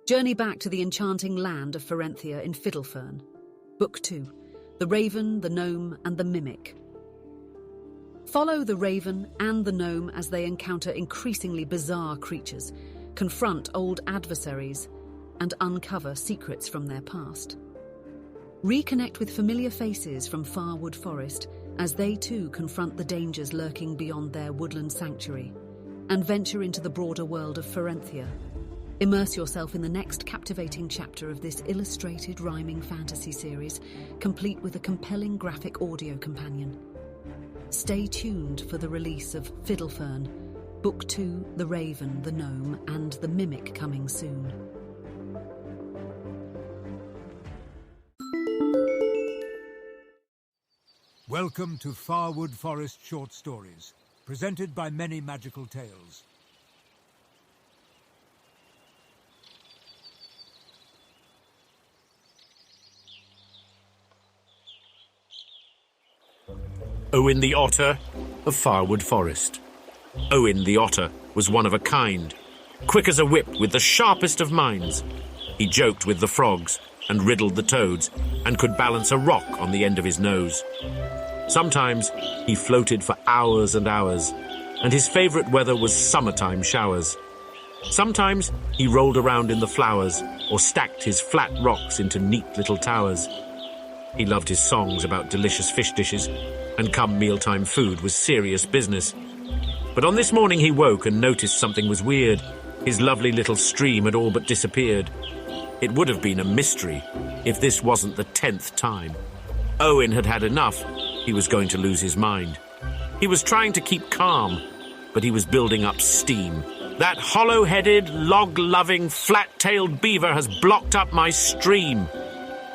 Journey back to the enchanting land of Farenthia in Fiddlefern. Book 2. The Raven, the Gnome and the Mimic. Follow the Raven and the Gnome as they encounter increasingly bizarre creatures, confront old adversaries, and uncover secrets from their past. Reconnect with familiar faces from Farwood Forest as they too confront the dangers lurking beyond their woodland sanctuary, and venture into the broader world of Farenthia. Immerse yourself in the next captivating chapter of this illustrated rhyming fantasy series, complete with a compelling graphic audio companion. Stay tuned for the release of Fiddlefern, Book 2, The Raven, the Gnome and the Mimic coming soon. Welcome to Farwood Forest Short Stories, presented by Many Magical Tales. Owin the Otter of Farwood Forest. Owin the Otter was one of a kind, quick as a whip with the sharpest of minds. He joked with the frogs and riddled the toads and could balance a rock on the end of his nose. Sometimes he floated for hours and hours, and his favourite weather was summertime showers. Sometimes he rolled around in the flowers or stacked his flat rocks into neat little towers. He loved his songs about delicious fish dishes, and come mealtime food was serious business. But on this morning he woke and noticed something was weird. His lovely little stream had all but disappeared. It would have been a mystery if this wasn't the 10th time. Owin had had enough. He was going to lose his mind. He was trying to keep calm, but he was building up steam. That hollow-headed, log-loving, flat-tailed beaver has blocked up my stream.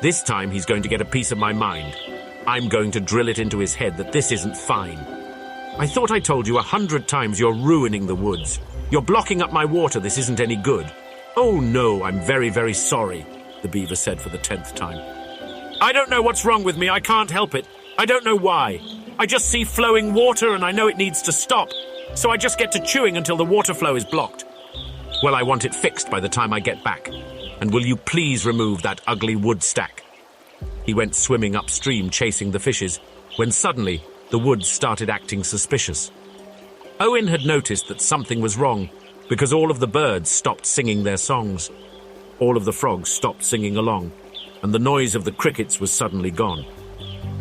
This time he's going to get a piece of my mind. I'm going to drill it into his head that this isn't fine. I thought I told you 100 times you're ruining the woods. You're blocking up my water. This isn't any good. Oh no, I'm very, very sorry, the beaver said for the 10th time. I don't know what's wrong with me. I can't help it. I don't know why. I just see flowing water and I know it needs to stop. So I just get to chewing until the water flow is blocked. Well, I want it fixed by the time I get back. And will you please remove that ugly wood stack? He went swimming upstream chasing the fishes, when suddenly the woods started acting suspicious. Owin had noticed that something was wrong, because all of the birds stopped singing their songs. All of the frogs stopped singing along, and the noise of the crickets was suddenly gone.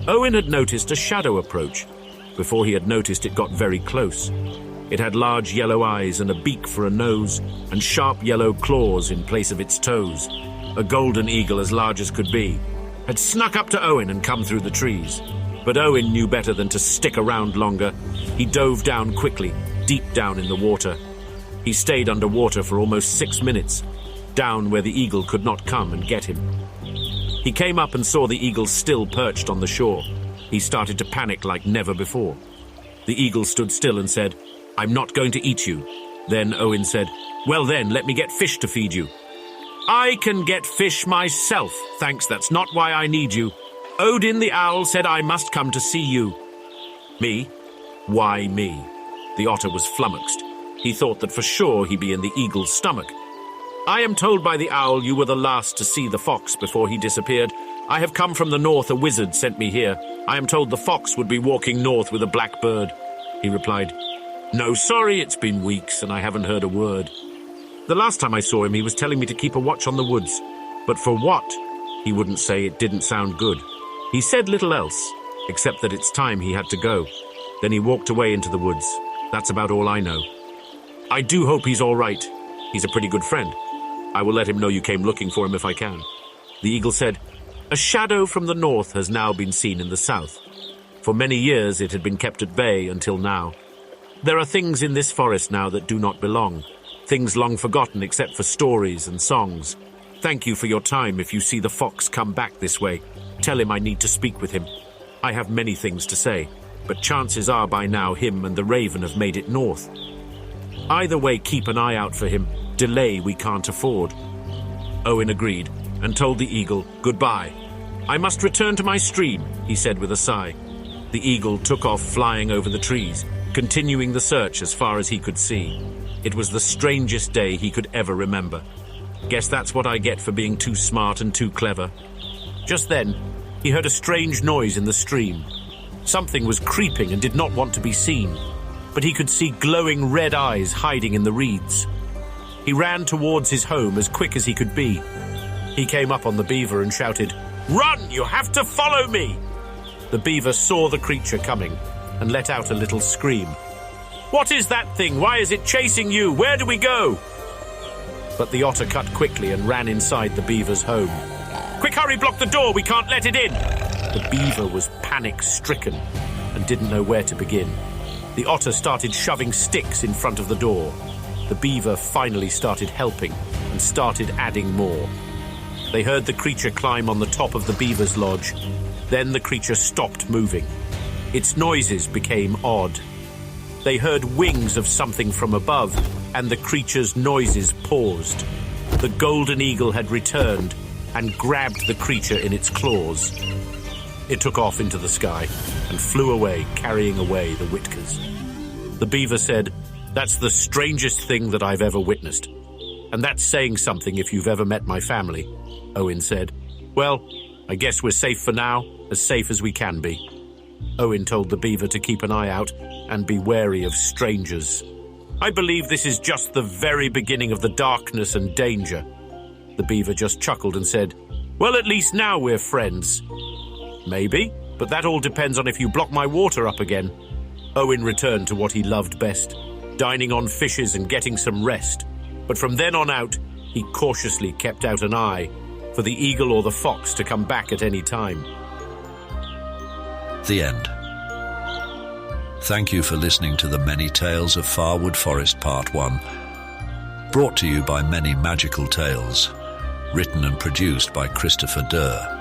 Owin had noticed a shadow approach. Before he had noticed, it got very close. It had large yellow eyes and a beak for a nose, and sharp yellow claws in place of its toes. A golden eagle as large as could be had snuck up to Owin and come through the trees. But Owin knew better than to stick around longer. He dove down quickly, deep down in the water. He stayed underwater for almost 6 minutes, down where the eagle could not come and get him. He came up and saw the eagle still perched on the shore. He started to panic like never before. The eagle stood still and said, "I'm not going to eat you." Then Owin said, "Well then, let me get fish to feed you." "I can get fish myself, thanks, that's not why I need you. Odin the owl said I must come to see you." "Me? Why me?" The otter was flummoxed. He thought that for sure he'd be in the eagle's stomach. "I am told by the owl you were the last to see the fox before he disappeared. I have come from the north, a wizard sent me here. I am told the fox would be walking north with a black bird." He replied, "No, sorry, it's been weeks and I haven't heard a word. The last time I saw him, he was telling me to keep a watch on the woods. But for what? He wouldn't say. It didn't sound good. He said little else, except that it's time he had to go. Then he walked away into the woods. That's about all I know. I do hope he's all right. He's a pretty good friend. I will let him know you came looking for him if I can." The eagle said, "A shadow from the north has now been seen in the south. For many years it had been kept at bay until now. There are things in this forest now that do not belong. Things long forgotten except for stories and songs. Thank you for your time. If you see the fox come back this way, tell him I need to speak with him. I have many things to say, but chances are by now him and the raven have made it north. Either way, keep an eye out for him. Delay we can't afford." Owin agreed and told the eagle goodbye. "I must return to my stream," he said with a sigh. The eagle took off flying over the trees, continuing the search as far as he could see. It was the strangest day he could ever remember. Guess that's what I get for being too smart and too clever. Just then, he heard a strange noise in the stream. Something was creeping and did not want to be seen, but he could see glowing red eyes hiding in the reeds. He ran towards his home as quick as he could be. He came up on the beaver and shouted, "Run! You have to follow me!" The beaver saw the creature coming and let out a little scream. "What is that thing? Why is it chasing you? Where do we go?" But the otter cut quickly and ran inside the beaver's home. "Quick, hurry, block the door, we can't let it in!" The beaver was panic-stricken and didn't know where to begin. The otter started shoving sticks in front of the door. The beaver finally started helping and started adding more. They heard the creature climb on the top of the beaver's lodge. Then the creature stopped moving. Its noises became odd. They heard wings of something from above, and the creature's noises paused. The golden eagle had returned and grabbed the creature in its claws. It took off into the sky and flew away, carrying away the Whitkers. The beaver said, "That's the strangest thing that I've ever witnessed. And that's saying something if you've ever met my family." Owin said, "Well, I guess we're safe for now, as safe as we can be." Owin told the beaver to keep an eye out and be wary of strangers. "I believe this is just the very beginning of the darkness and danger." The beaver just chuckled and said, "Well, at least now we're friends." "Maybe, but that all depends on if you block my water up again." Owin returned to what he loved best, dining on fishes and getting some rest. But from then on out, he cautiously kept out an eye for the eagle or the fox to come back at any time. The end. Thank you for listening to the Many Tales of Farwood Forest Part 1, brought to you by Many Magical Tales, written and produced by Christopher Durr.